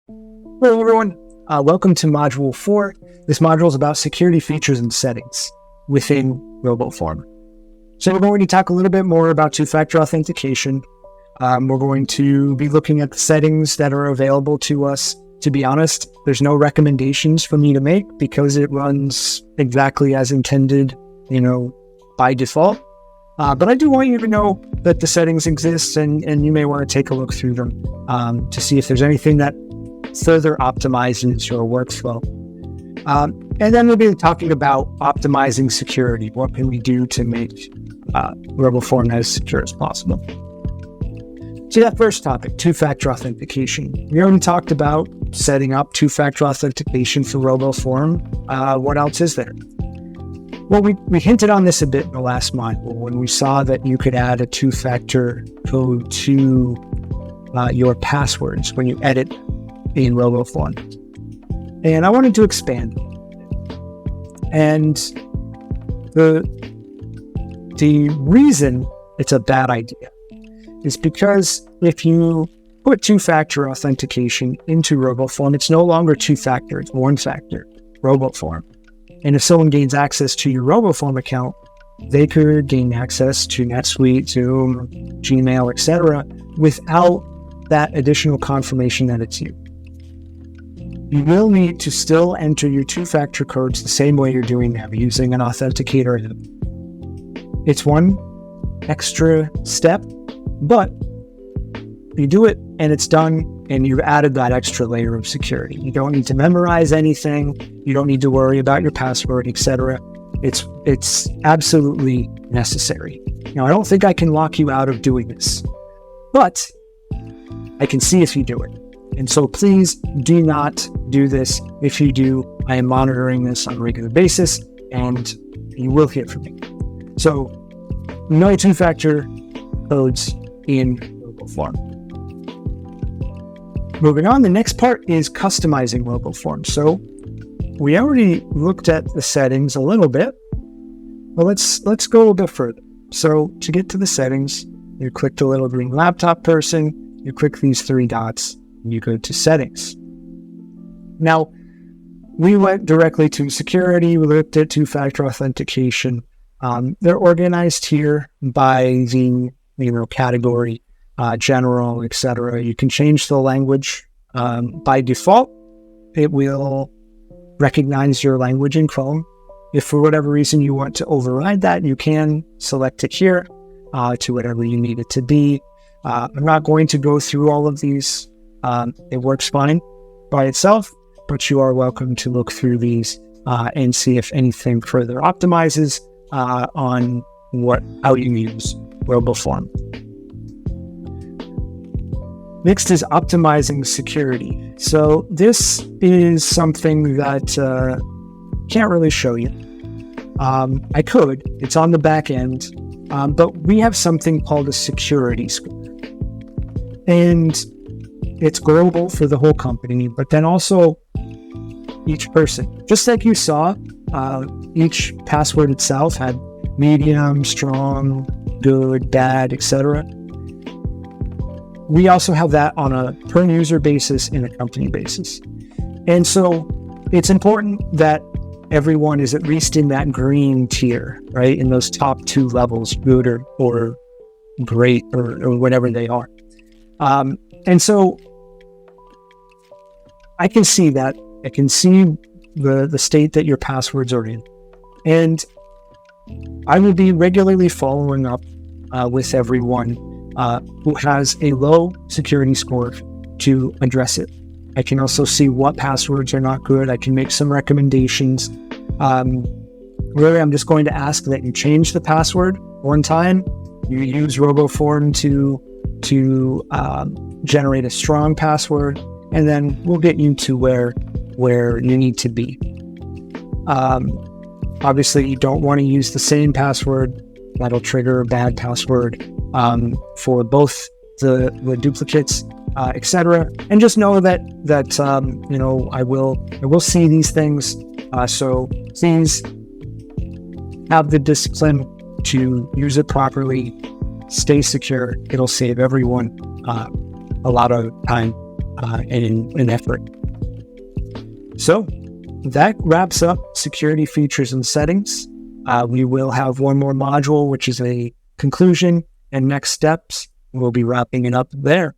Hello everyone, welcome to Module 4. This module is about security features and settings within RoboForm. So we're going to talk a little bit more about two-factor authentication. We're going to be looking at the settings that are available to us. To be honest, there's no recommendations for me to make because it runs exactly as intended, by default. But I do want you to know that the settings exist and you may want to take a look through them to see if there's anything that further optimizes your workflow. And then we'll be talking about optimizing security. What can we do to make RoboForm as secure as possible? So that first topic, two-factor authentication. We already talked about setting up two-factor authentication for RoboForm. What else is there? Well, we hinted on this a bit in the last module when we saw that you could add a two-factor code to your passwords when you edit in RoboForm. And I wanted to expand. And the reason it's a bad idea is because if you put two-factor authentication into RoboForm, it's no longer two-factor, it's one-factor, RoboForm. And if someone gains access to your RoboForm account, they could gain access to NetSuite, Zoom, Gmail, etc., without that additional confirmation that it's you. You will need to still enter your two-factor codes the same way you're doing now, using an authenticator app. It's one extra step, but you do it and it's done, and you've added that extra layer of security. You don't need to memorize anything. You don't need to worry about your password, etc. It's absolutely necessary. Now, I don't think I can lock you out of doing this, but I can see if you do it. And so please do not do this. If you do, I am monitoring this on a regular basis and you will hear from me. So, know your two-factor codes in RoboForm. Moving on, the next part is customizing RoboForm. So we already looked at the settings a little bit, but let's go a bit further. So to get to the settings, you click the little green laptop person, you click these three dots, and you go to settings. Now, we went directly to security, we looked at two-factor authentication. They're organized here by the category, general, etc. You can change the language. By default, it will recognize your language in Chrome. If for whatever reason you want to override that, you can select it here to whatever you need it to be. I'm not going to go through all of these. It works fine by itself, but you are welcome to look through these and see if anything further optimizes on how you use RoboForm. Next is optimizing security. So this is something that can't really show you. I could. It's on the back end, but we have something called a security score. And it's global for the whole company, but then also each person. Just like you saw, each password itself had medium, strong, good, bad, etc. We also have that on a per user basis and a company basis. And so it's important that everyone is at least in that green tier, right? In those top two levels, good or great or whatever they are. And so I can see that. I can see the state that your passwords are in. And I will be regularly following up with everyone who has a low security score to address it. I can also see what passwords are not good. I can make some recommendations. Really, I'm just going to ask that you change the password one time. You use RoboForm to generate a strong password, and then we'll get you to where you need to be. Obviously, you don't want to use the same password. That'll trigger a bad password for both the duplicates, etc. And just know that I will see these things. So please have the discipline to use it properly. Stay secure. It'll save everyone a lot of time in an effort. So that wraps up security features and settings. We will have one more module, which is a conclusion and next steps. We'll be wrapping it up there.